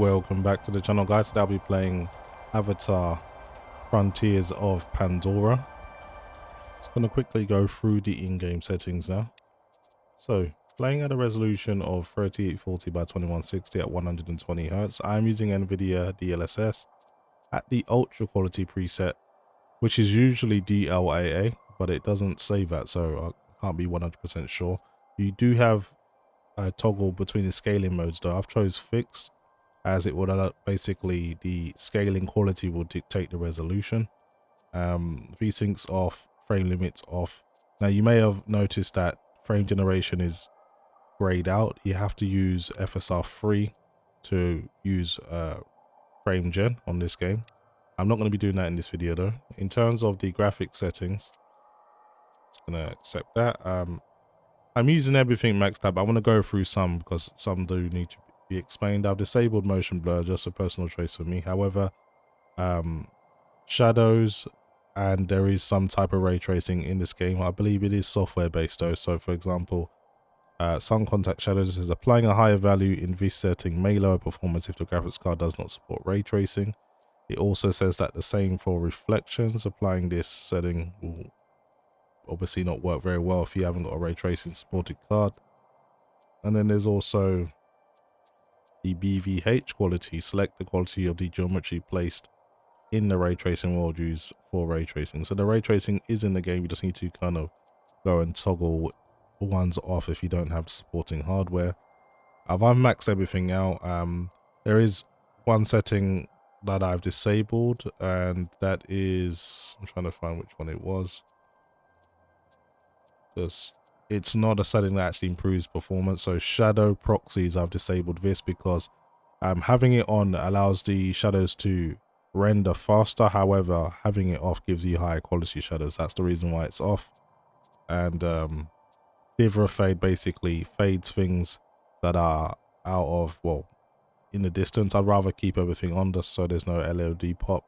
welcome back to the channel, guys. Today I'll be playing Avatar Frontiers of Pandora. Just gonna quickly go through the in-game settings now. So playing at a resolution of 3840 by 2160 at 120 Hz. I'm using NVIDIA DLSS at the Ultra Quality preset, which is usually DLAA, but it doesn't say that, so I can't be 100% sure. You do have a toggle between the scaling modes though. I've chose fixed, as it would basically the scaling quality will dictate the resolution. VSyncs off, frame limits off. Now you may have noticed that frame generation is grayed out. You have to use FSR 3 to use frame gen on this game. I'm not going to be doing that in this video though. In terms of the graphics settings, just going to accept that. I'm using everything maxed out, but I want to go through some because some do need to be explained. I've disabled motion blur, just a personal choice for me. However, shadows, and there is some type of ray tracing in this game. I believe it is software based though. So for example, sun contact shadows is applying a higher value in this setting may lower performance if the graphics card does not support ray tracing. It also says that the same for reflections. Applying this setting will obviously not work very well if you haven't got a ray tracing supported card. And then there's also the BVH quality. Select the quality of the geometry placed in the ray tracing world used for ray tracing. So the ray tracing is in the game. You just need to kind of go and toggle ones off if you don't have the supporting hardware. I've maxed everything out. There is one setting that I've disabled, and that is, I'm trying to find which one it was. It's not a setting that actually improves performance. So shadow proxies, I've disabled this because having it on allows the shadows to render faster. However, having it off gives you higher quality shadows. That's the reason why it's off. And Divra fade basically fades things that are out of, well, in the distance. I'd rather keep everything on just so there's no LOD pop.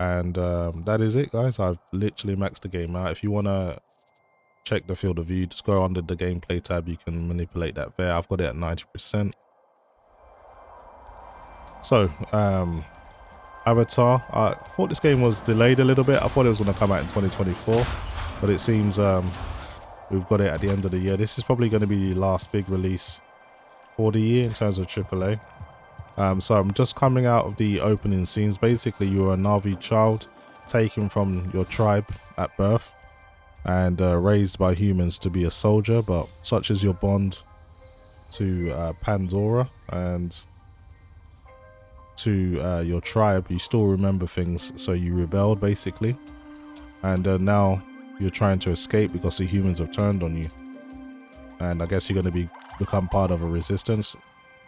And that is it, guys. I've literally maxed the game out. If you want to check the field of view, just go under the gameplay tab. You can manipulate that there. I've got it at 90%. So Avatar, I thought this game was delayed a little bit. I thought it was going to come out in 2024, but it seems we've got it at the end of the year. This is probably going to be the last big release for the year in terms of AAA. So I'm just coming out of the opening scenes. Basically, you're a Na'vi child taken from your tribe at birth and raised by humans to be a soldier, but such is your bond to Pandora and to your tribe, you still remember things, so you rebelled basically, and now you're trying to escape because the humans have turned on you, and I guess you're going to become part of a resistance.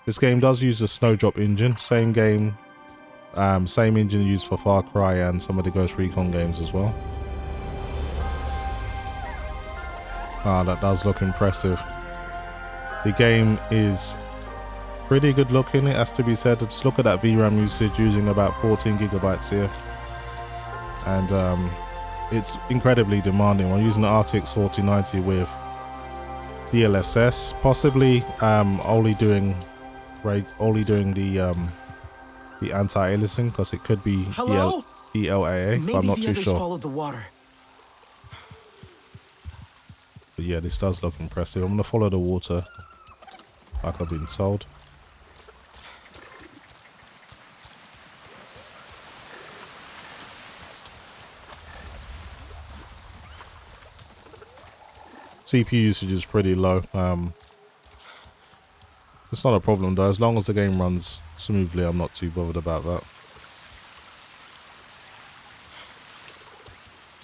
This game does use the Snowdrop engine, same game, same engine used for Far Cry and some of the Ghost Recon games as well. That does look impressive. The game is pretty good looking, it has to be said. Just look at that VRAM usage, using about 14 gigabytes here. And it's incredibly demanding. We're using the RTX 4090 with DLSS, possibly only doing the anti-aliasing, because it could be DLAA, but I'm not too sure. Followed the water. But yeah, this does look impressive. I'm going to follow the water like I've been told. CPU usage is pretty low. It's not a problem though. As long as the game runs smoothly, I'm not too bothered about that.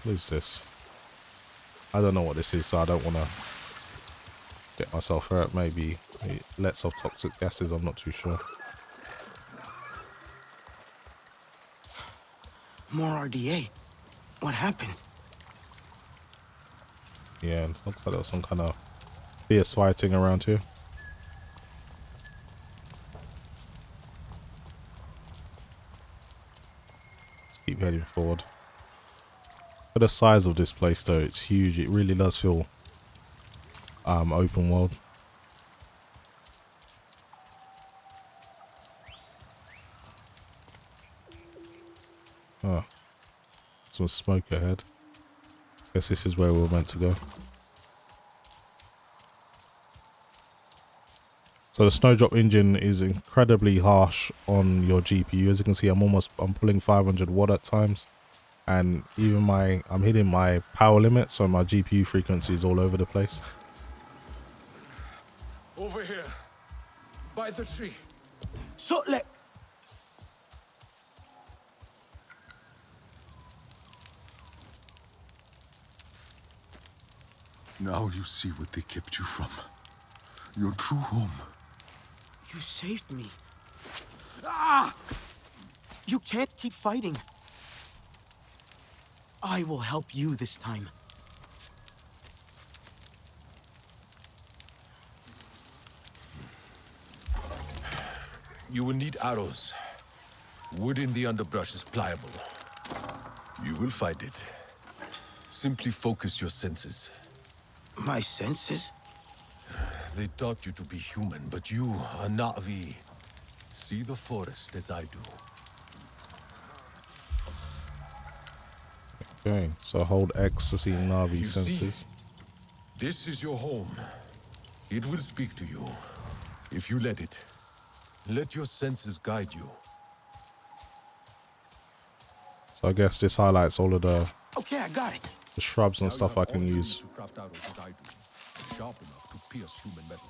What is this? I don't know what this is, so I don't want to get myself hurt. Maybe it lets off toxic gases, I'm not too sure. More RDA. What happened? Yeah, it looks like there was some kind of fierce fighting around here. Let's keep heading forward. For the size of this place though, it's huge. It really does feel open world. Oh, some smoke ahead. Guess this is where we were meant to go. So the Snowdrop engine is incredibly harsh on your GPU. As you can see, I'm pulling 500 watt at times, and even I'm hitting my power limit, so my GPU frequency is all over the place. Over here, by the tree. So let. Now you see what they kept you from. Your true home. You saved me. Ah! You can't keep fighting. I will help you this time. You will need arrows. Wood in the underbrush is pliable. You will find it. Simply focus your senses. My senses? They taught you to be human, but you are Na'vi. See the forest as I do. Okay, so hold X to see Navi You senses. see, this is your home. It will speak to you, if you let it. Let your senses guide you. So I guess this highlights all of the Okay, I got it. shrubs and Now you stuff have I can all you use. need to craft arrows as I do, sharp enough to pierce human metal.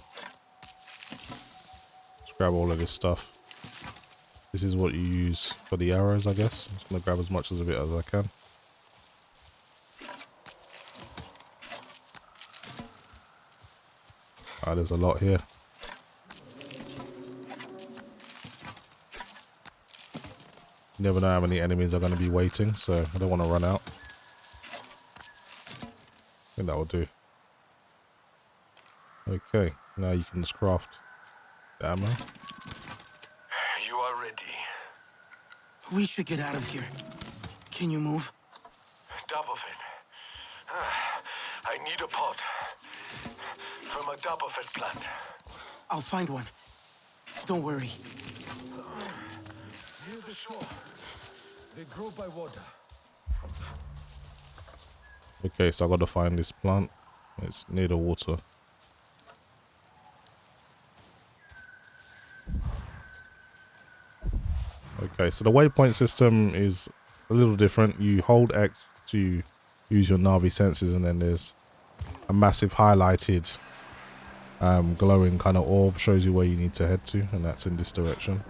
Let's grab all of this stuff. This is what you use for the arrows, I guess. I'm just gonna grab as much of it as I can. Ah, there's a lot here. You never know how many enemies are going to be waiting, so I don't want to run out. I think that will do. Okay, now you can just craft the ammo. You are ready. We should get out of here. Can you move? Top of it. I need a pot. From a top of it plant. I'll find one. Don't worry. Near the shore. They grow by water. Okay, so I got to find this plant. It's near the water. Okay, so the waypoint system is a little different. You hold X to use your Navi senses, and then there's a massive highlighted glowing kind of orb shows you where you need to head to, and that's in this direction.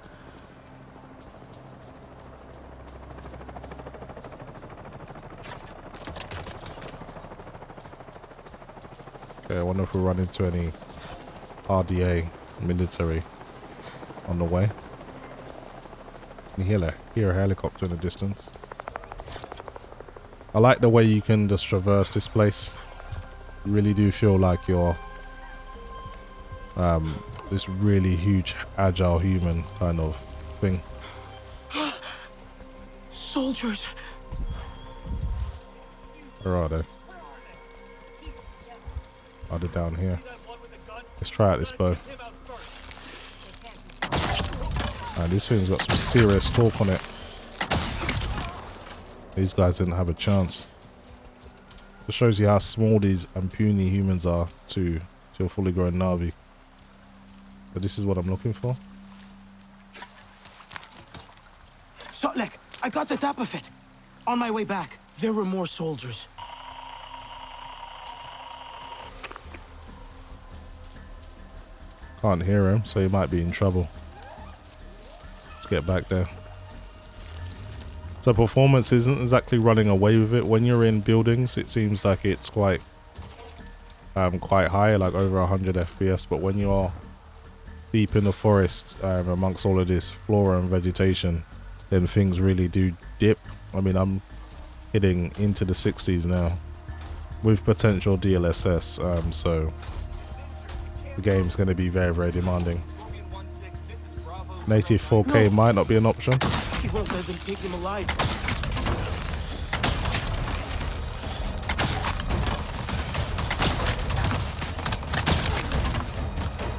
Okay, I wonder if we run into any RDA military on the way. You hear a helicopter in the distance. I like the way you can just traverse this place. You really do feel like you're this really huge, agile human kind of thing. Soldiers! Where are they? Are they down here? Let's try out this bow. This thing's got some serious torque on it. These guys didn't have a chance. It shows you how small these and puny humans are to a fully grown Navi. But this is what I'm looking for. Sotlek, I got the top of it. On my way back, there were more soldiers. Can't hear him, so he might be in trouble. Let's get back there. So performance isn't exactly running away with it. When you're in buildings, it seems like it's quite high, like over 100 FPS. But when you're deep in the forest, amongst all of this flora and vegetation, then things really do dip. I mean, I'm hitting into the 60s now with potential DLSS, so the game's going to be very, very demanding. Native 4K might not be an option. He won't let them take him alive.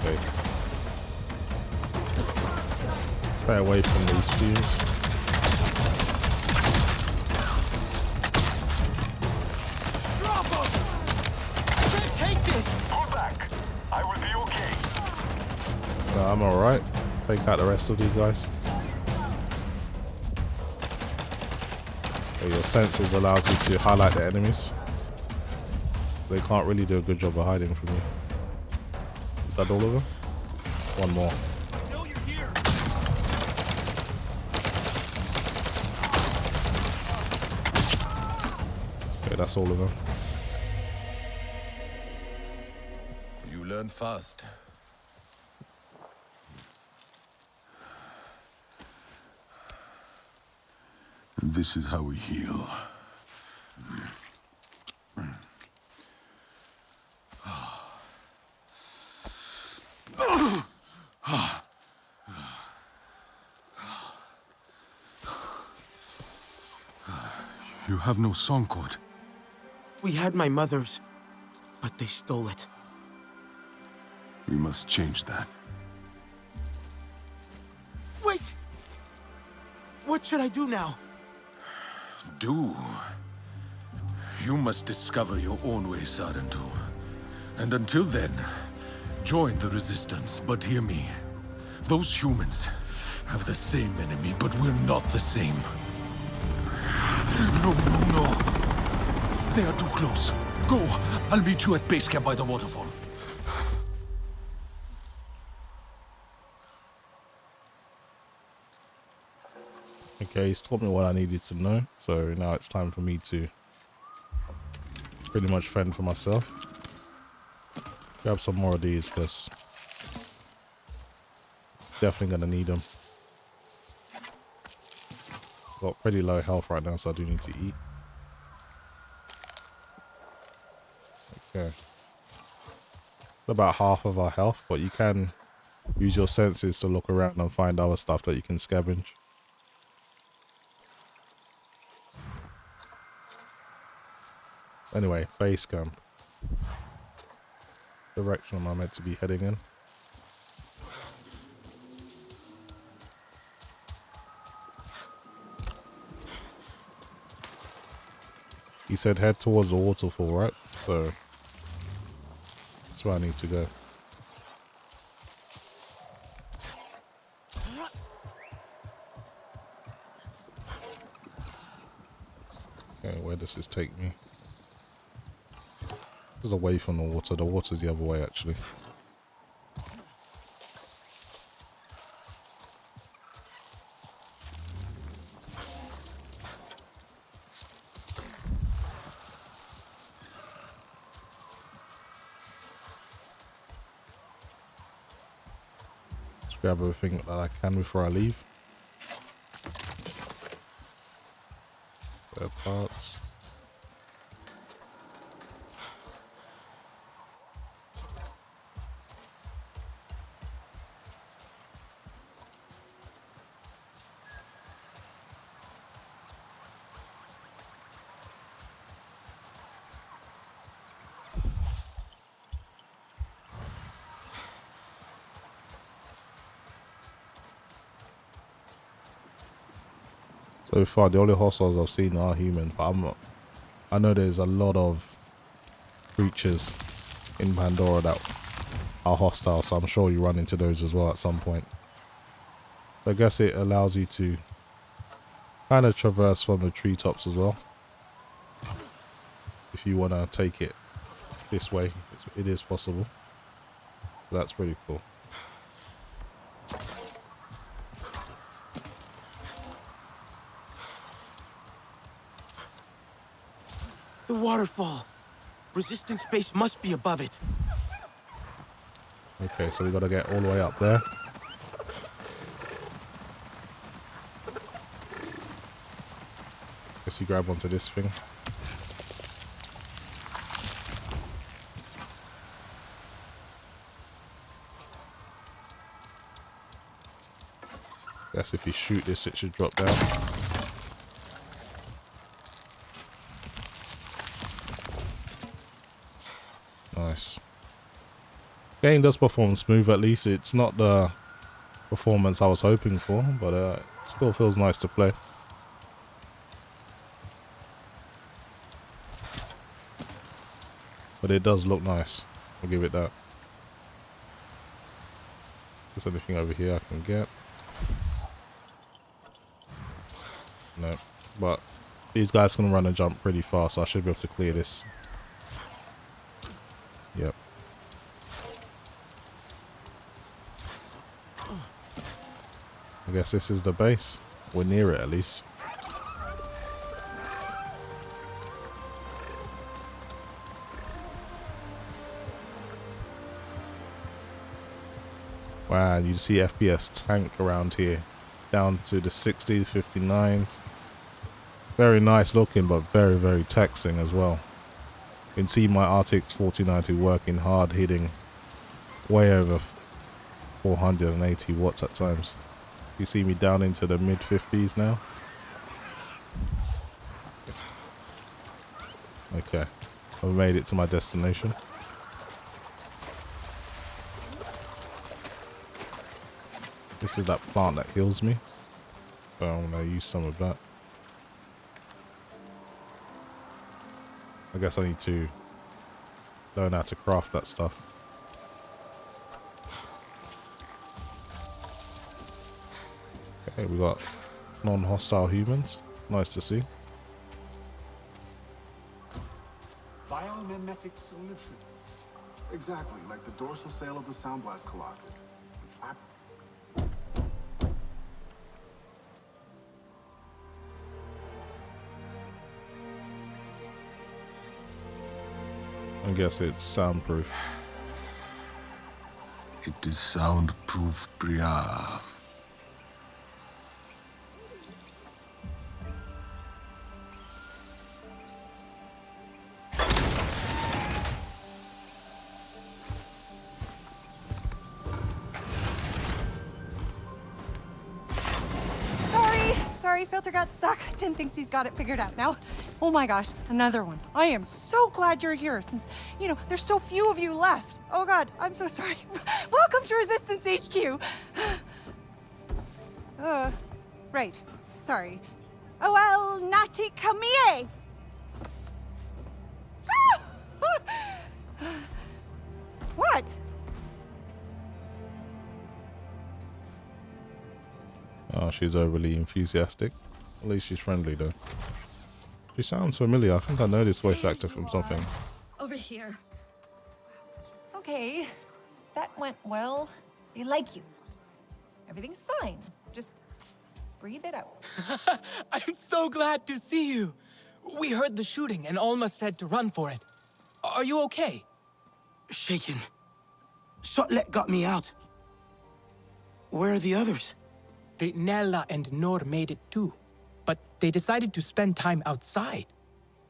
Okay. Stay away from these fumes. I'm alright. Take out the rest of these guys. Okay, your sensors allows you to highlight the enemies. They can't really do a good job of hiding from you. Is that all of them? One more. Okay, that's all of them. You learn fast. And this is how we heal. You have no song cord. We had my mother's, but they stole it. We must change that. Wait! What should I do now? Do. You must discover your own way, Sarentu. And until then, join the resistance. But hear me. Those humans have the same enemy, but we're not the same. No, no, no. They are too close. Go. I'll meet you at base camp by the waterfall. Okay, he's taught me what I needed to know, so now it's time for me to pretty much fend for myself. Grab some more of these, because definitely gonna need them. Got pretty low health right now, so I do need to eat. Okay. About half of our health, but you can use your senses to look around and find other stuff that you can scavenge. Anyway, base camp. Direction am I meant to be heading in? He said head towards the waterfall, right? So that's where I need to go. Okay, where does this take me? This is away from the water. The water's the other way, actually. Let's grab everything that I can before I leave. Spare parts. So far, the only hostiles I've seen are human, but I know there's a lot of creatures in Pandora that are hostile, so I'm sure you run into those as well at some point. So I guess it allows you to kind of traverse from the treetops as well. If you want to take it this way, it is possible. That's pretty cool. The waterfall. Resistance base must be above it. Okay, so we got to get all the way up there. Guess you grab onto this thing. Guess if you shoot this, it should drop down. Nice. Game does perform smooth, at least. It's not the performance I was hoping for, but it still feels nice to play. But it does look nice. I'll give it that. Is there anything over here I can get? No. But these guys can run and jump pretty fast, so I should be able to clear this. Yep. I guess this is the base. We're near it at least. Wow, you see FPS tank around here. Down to the 60s, 59s. Very nice looking, but very, very taxing as well. You can see my RTX 4090 working hard, hitting way over 480 watts at times. You see me down into the mid 50s now. Okay, I've made it to my destination. This is that plant that heals me. So I'm gonna use some of that. I guess I need to learn how to craft that stuff. Okay, we got non-hostile humans. Nice to see. Biomimetic solutions. Exactly, like the dorsal sail of the Sound Blast Colossus. It's I guess it's soundproof. It is soundproof, Priya. Sorry, filter got stuck. Jen thinks he's got it figured out now. Oh my gosh, another one. I am so glad you're here since, you know, there's so few of you left. Oh God, I'm so sorry. Welcome to Resistance HQ. Right, sorry. Oh, well, Nati Kamie. What? Oh, she's overly enthusiastic. At least she's friendly though. She sounds familiar. I think I know this voice actor from something. Over here. Okay, that went well. They like you. Everything's fine. Just breathe it out. I'm so glad to see you. We heard the shooting and Alma said to run for it. Are you okay? Shaken. Sotlek got me out. Where are the others? Nella and Nor made it too, but they decided to spend time outside.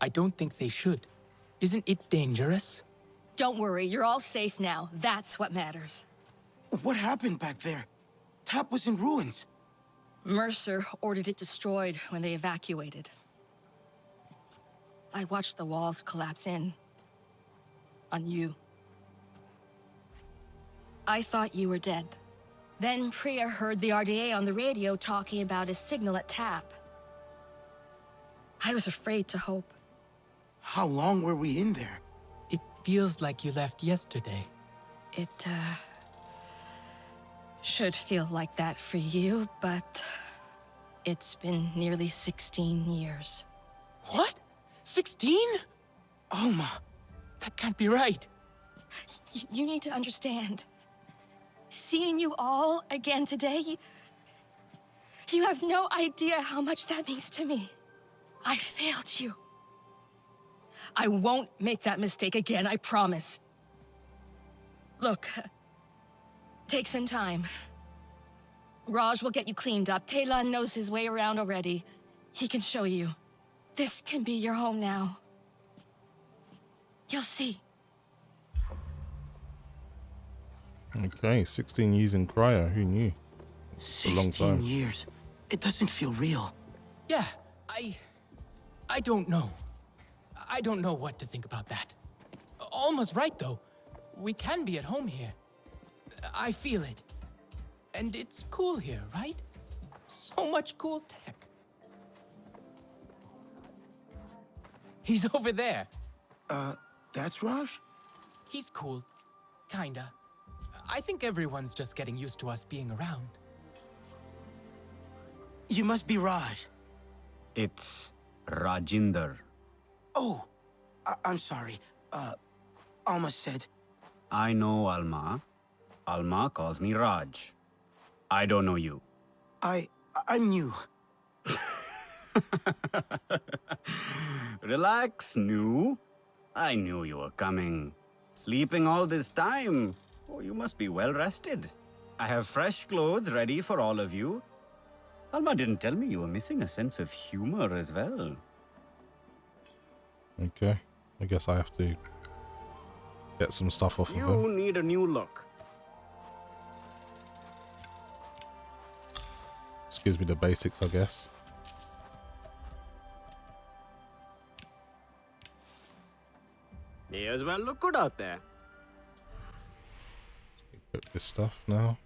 I don't think they should. Isn't it dangerous? Don't worry, you're all safe now. That's what matters. What happened back there? Tap was in ruins. Mercer ordered it destroyed when they evacuated. I watched the walls collapse in. On you. I thought you were dead. Then Priya heard the RDA on the radio talking about his signal at Tap. I was afraid to hope. How long were we in there? It feels like you left yesterday. It, should feel like that for you, but it's been nearly 16 years. What? 16? Alma. That can't be right. You need to understand. Seeing you all again today, you have no idea how much that means to me. I failed you. I won't make that mistake again, I promise. Look, take some time. Raj will get you cleaned up. Taylor knows his way around already. He can show you. This can be your home now. You'll see. Okay, 16 years in cryo. Who knew? A long 16 time. years. It doesn't feel real. Yeah, I don't know. I don't know what to think about that. Alma's right, though. We can be at home here. I feel it. And it's cool here, right? So much cool tech. He's over there. That's Raj? He's cool. Kinda. I think everyone's just getting used to us being around. You must be Raj. It's Rajinder. Oh, I'm sorry. Alma said. I know Alma. Alma calls me Raj. I don't know you. I'm new. Relax, new. I knew you were coming. Sleeping all this time. Oh, you must be well rested. I have fresh clothes ready for all of you. Alma didn't tell me you were missing a sense of humor as well. Okay. I guess I have to get some stuff off of You him. need a new look. Just gives me the basics, I guess. May as well look good out there. Equip this stuff now.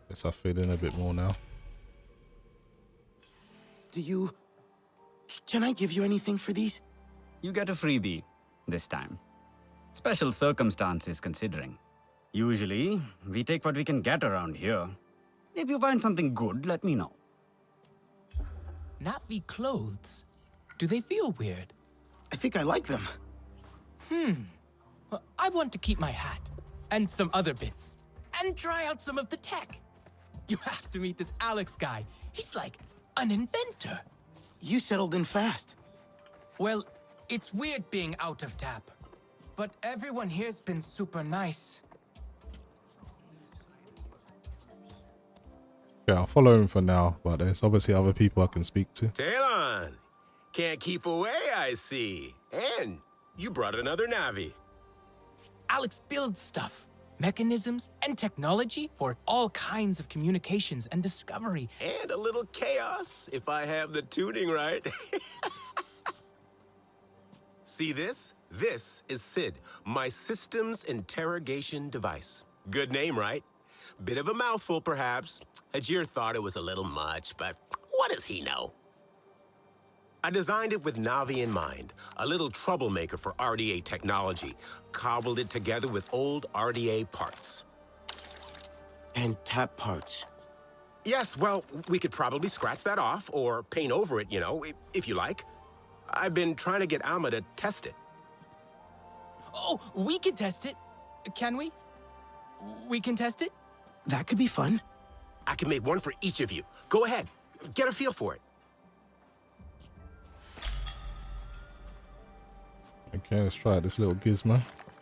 Guess I fit in a bit more now. Can I give you anything for these? You get a freebie this time. Special circumstances considering. Usually, we take what we can get around here. If you find something good, let me know. Navi clothes. Do they feel weird? I think I like them. Well, I want to keep my hat and some other bits and try out some of the tech. You have to meet this Alex guy. He's like an inventor. You settled in fast. Well, it's weird being out of tap, but everyone here's been super nice. Yeah, I'll follow him for now, but there's obviously other people I can speak to. Talon! Can't keep away, I see. And you brought another Navi. Alex builds stuff, mechanisms, and technology for all kinds of communications and discovery. And a little chaos, if I have the tuning right. See this? This is SID, my Systems Interrogation Device. Good name, right? Bit of a mouthful, perhaps. Ajir thought it was a little much, but what does he know? I designed it with Navi in mind, a little troublemaker for RDA technology. Cobbled it together with old RDA parts. And tap parts. Yes, well, we could probably scratch that off or paint over it, you know, if you like. I've been trying to get Alma to test it. Oh, we can test it. Can we? We can test it? That could be fun. I can make one for each of you. Go ahead, get a feel for it. Okay, let's try this little gizmo.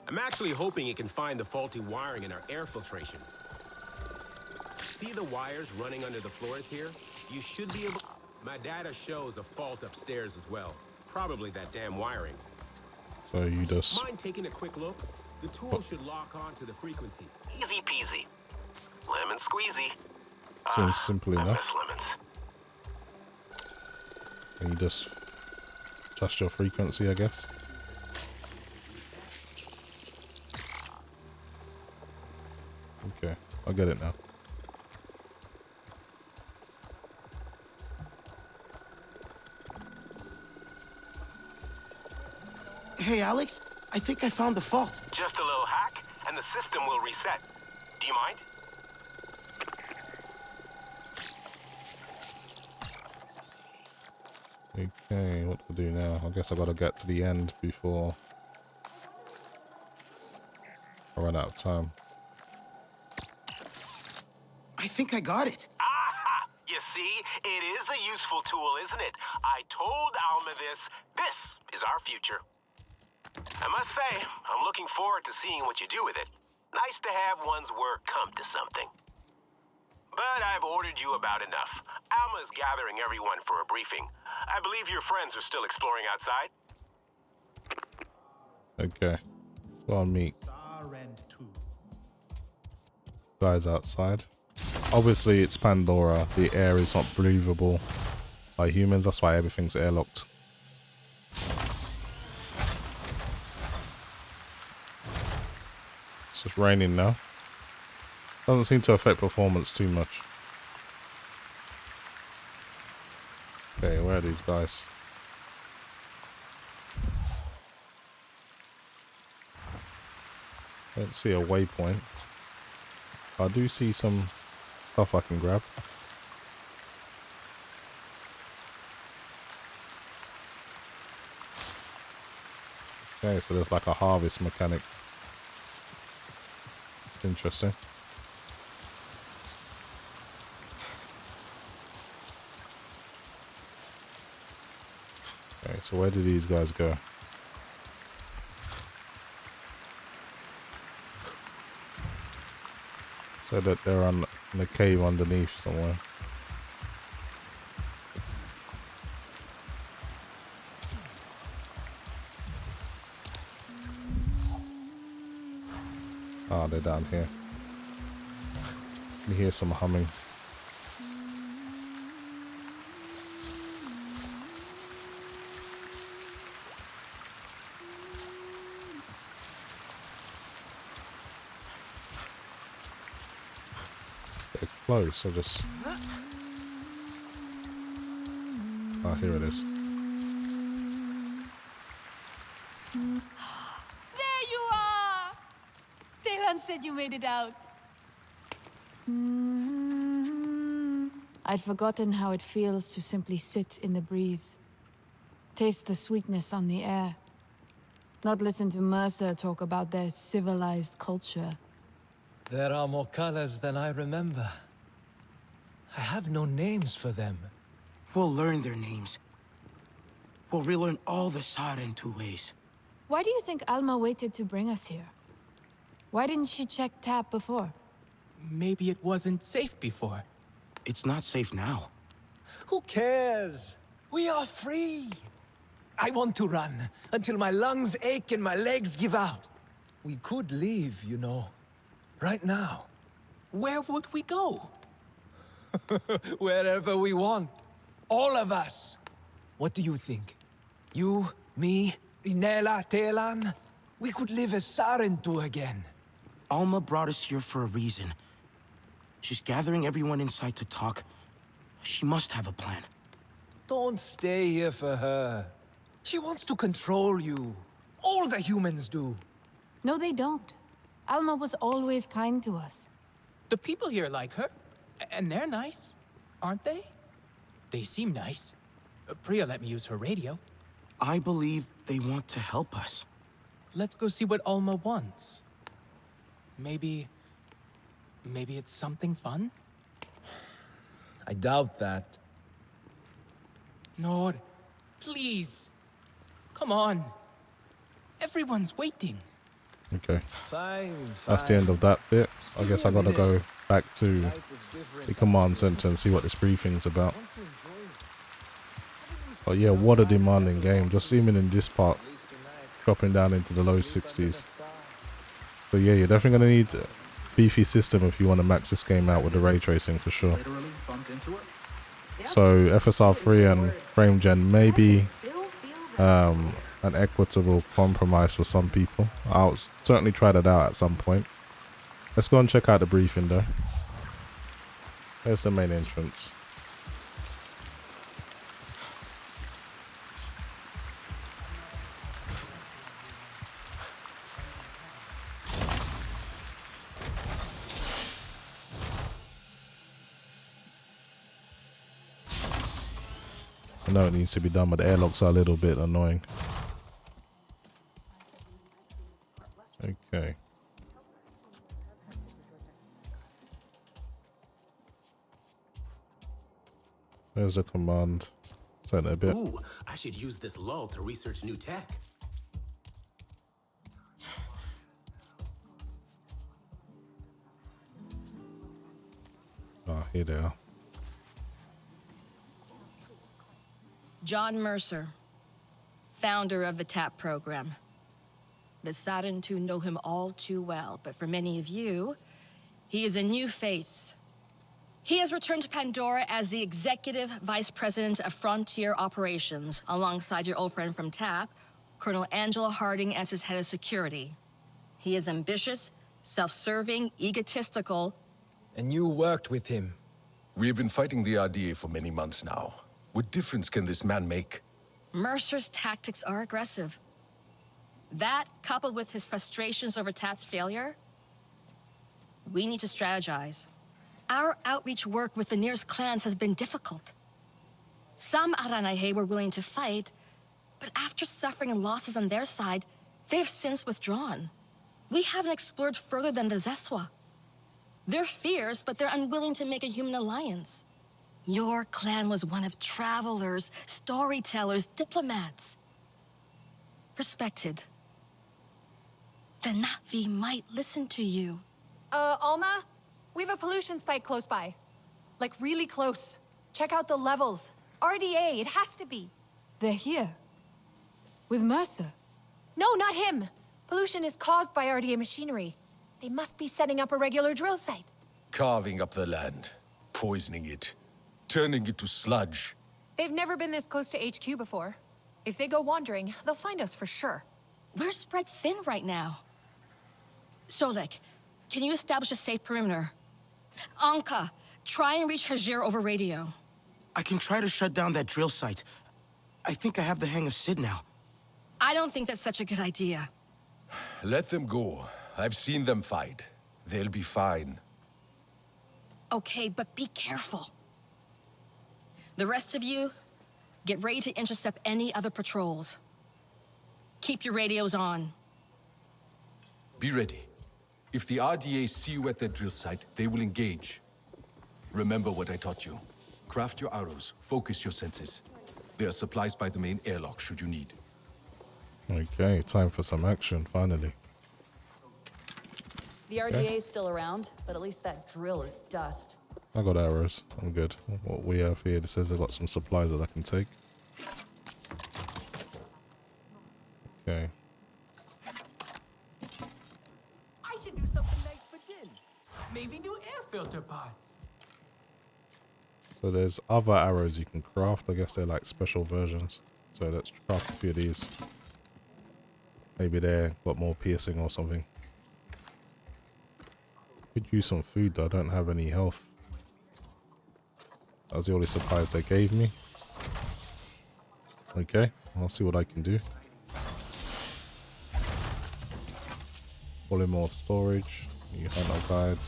I'm actually hoping it can find the faulty wiring in our air filtration. See the wires running under the floors here? You should be able... My data shows a fault upstairs as well. Probably that damn wiring. So you just... Mind taking a quick look? The tool should lock on to the frequency. Easy peasy. Lemon squeezy. Seems simple I enough. miss lemons. And you just adjust your frequency, I guess. Okay, I get it now. Hey, Alex, I think I found the fault. Just a little hack, and the system will reset. Do you mind? Okay, what to do now? I guess I gotta get to the end before I run out of time. I think I got it. Aha! You see, it is a useful tool, isn't it? I told Alma this. This is our future. I must say, I'm looking forward to seeing what you do with it. Nice to have one's work come to something. But I've ordered you about enough. Alma's gathering everyone for a briefing. I believe your friends are still exploring outside. Okay, so I'll meet guys outside. Obviously, it's Pandora. The air is not breathable by humans. That's why everything's airlocked. It's just raining now. Doesn't seem to affect performance too much. Okay, where are these guys? Don't see a waypoint. I do see some stuff I can grab. Okay, so there's like a harvest mechanic. Interesting. Okay, so where do these guys go? So that they're in the cave underneath somewhere. Ah, they're down here. You hear some humming. They're close, so just... Ah, here it is. There you are! Telan said you made it out. I'd forgotten how it feels to simply sit in the breeze. Taste the sweetness on the air. Not listen to Mercer talk about their civilized culture. There are more colors than I remember. I have no names for them. We'll learn their names. We'll relearn all the Sarentu ways. Why do you think Alma waited to bring us here? Why didn't she check TAP before? Maybe it wasn't safe before. It's not safe now. Who cares? We are free. I want to run until my lungs ache and my legs give out. We could leave, you know, right now. Where would we go? Wherever we want. All of us. What do you think? You, me, Rinella, Telan? We could live as Sarentu again. Alma brought us here for a reason. She's gathering everyone inside to talk. She must have a plan. Don't stay here for her. She wants to control you. All the humans do. No, they don't. Alma was always kind to us. The people here like her, and they're nice, aren't they? They seem nice. Priya let me use her radio. I believe they want to help us. Let's go see what Alma wants. Maybe it's something fun? I doubt that. Nor, please. Come on. Everyone's waiting. Okay. Fine. That's the end of that bit. I guess I gotta go back to the command center and see what this briefing's about. But yeah, what a demanding game. Just zooming in this part, dropping down into the low 60s. But yeah, you're definitely gonna need a beefy system if you want to max this game out with the ray tracing for sure. So FSR 3 and frame gen may be an equitable compromise for some people. I'll certainly try that out at some point. Let's go and check out the briefing though. There's the main entrance. I know it needs to be done, but the airlocks are a little bit annoying. Okay. There's a command center bit. Ooh, I should use this lull to research new tech. Ah, here they are. John Mercer, founder of the TAP program. The Sarentu know him all too well, but for many of you, he is a new face. He has returned to Pandora as the Executive Vice President of Frontier Operations, alongside your old friend from TAP, Colonel Angela Harding, as his head of security. He is ambitious, self-serving, egotistical. And you worked with him. We have been fighting the RDA for many months now. What difference can this man make? Mercer's tactics are aggressive. That, coupled with his frustrations over Tat's failure, we need to strategize. Our outreach work with the nearest clans has been difficult. Some Aranahe were willing to fight, but after suffering losses on their side, they have since withdrawn. We haven't explored further than the Zeswa. They're fierce, but they're unwilling to make a human alliance. Your clan was one of travelers, storytellers, diplomats. Respected. The Na'vi might listen to you. Alma? We have a pollution spike close by. Like, really close. Check out the levels. RDA, it has to be. They're here. With Mercer. No, not him. Pollution is caused by RDA machinery. They must be setting up a regular drill site. Carving up the land, poisoning it, turning it to sludge. They've never been this close to HQ before. If they go wandering, they'll find us for sure. We're spread thin right now. Solek, can you establish a safe perimeter? Anka, try and reach Hajir over radio. I can try to shut down that drill site. I think I have the hang of Sid now. I don't think that's such a good idea. Let them go. I've seen them fight. They'll be fine. Okay, but be careful. The rest of you, get ready to intercept any other patrols. Keep your radios on. Be ready. If the RDA see you at their drill site, they will engage. Remember what I taught you. Craft your arrows, focus your senses. There are supplies by the main airlock should you need. Okay, time for some action, finally. The RDA is still around, but at least that drill is dust. I got arrows. I'm good. What we have here, it says I've got some supplies that I can take. Okay. I should do something nice for Jin. Maybe new air filter parts. So there's other arrows you can craft. I guess they're like special versions. So let's craft a few of these. Maybe they've got more piercing or something. Could use some food though. I don't have any health. That was the only supplies they gave me. Okay, I'll see what I can do. Polymorph storage. New hunter guide.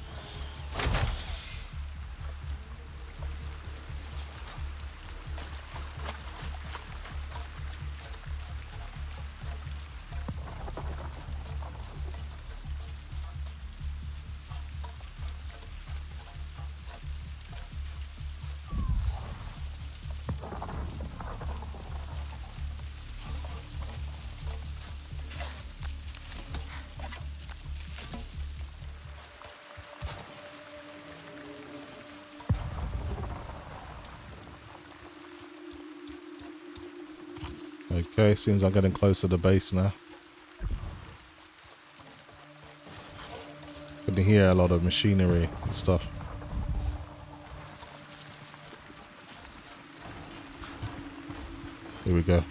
Okay, seems I'm getting close to the base now. Can hear a lot of machinery and stuff. Here we go.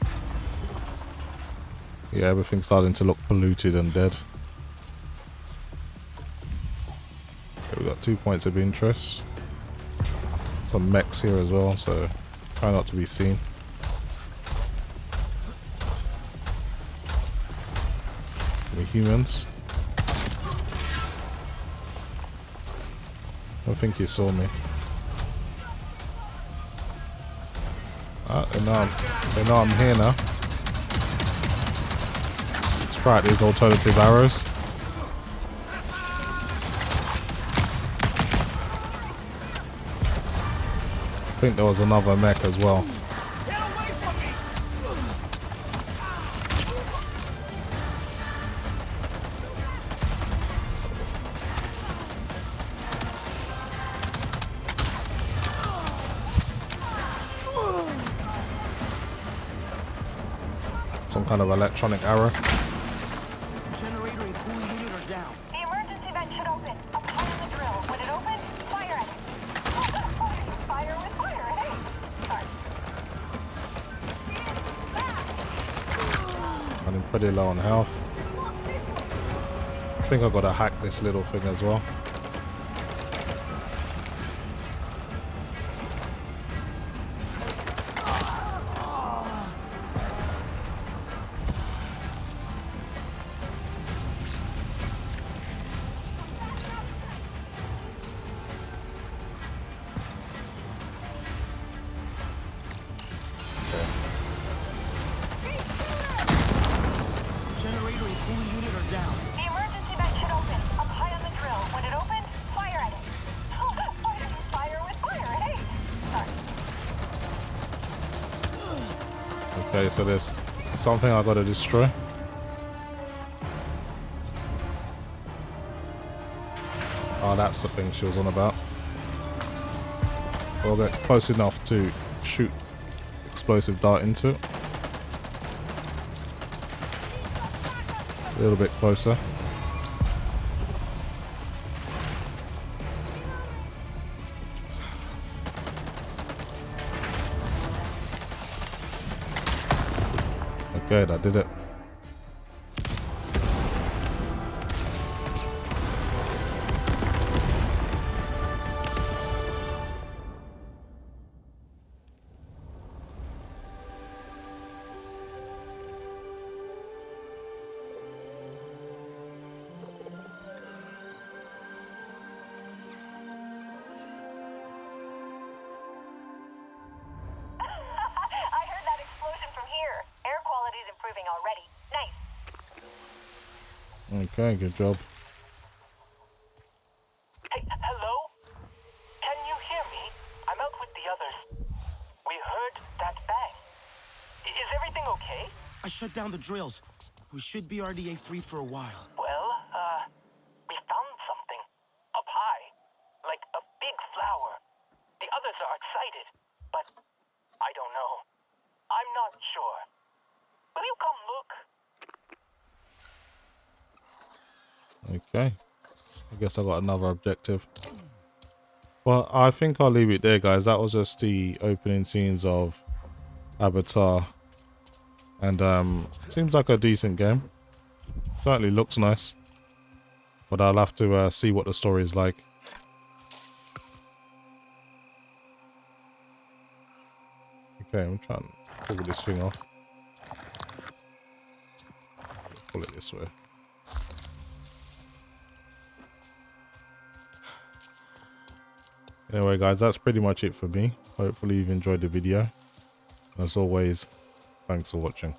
Yeah, everything's starting to look polluted and dead. Okay, we got 2 points of interest. Some mechs here as well, so try not to be seen. Humans. I think he saw me. They know I'm here now. Let's try out these alternative arrows. I think there was another mech as well. Some kind of electronic arrow. Generator and cooling unit are down. The emergency vent should open. Apply the drill. When it opens, fire at it. Fire with fire, hey! Sorry. Running pretty low on health. I think I've got to hack this little thing as well. Okay, so there's something I gotta destroy. Oh, that's the thing she was on about. We'll get close enough to shoot explosive dart into it. A little bit closer. Okay, that did it. I heard that explosion from here. Air quality's improving already. Nice. Okay, good job. Hey, hello? Can you hear me? I'm out with the others. We heard that bang. Is everything okay? I shut down the drills. We should be RDA free for a while. Well, we found something. Up high. Like a big flower. The others are excited, but I don't know. I'm not sure. Will you come look? Okay. I guess I got another objective. Well, I think I'll leave it there, guys. That was just the opening scenes of Avatar. And seems like a decent game. Certainly looks nice. But I'll have to see what the story is like. Okay, I'm trying to pull this thing off. Pull it this way. Anyway, guys, that's pretty much it for me. Hopefully you've enjoyed the video. As always, thanks for watching.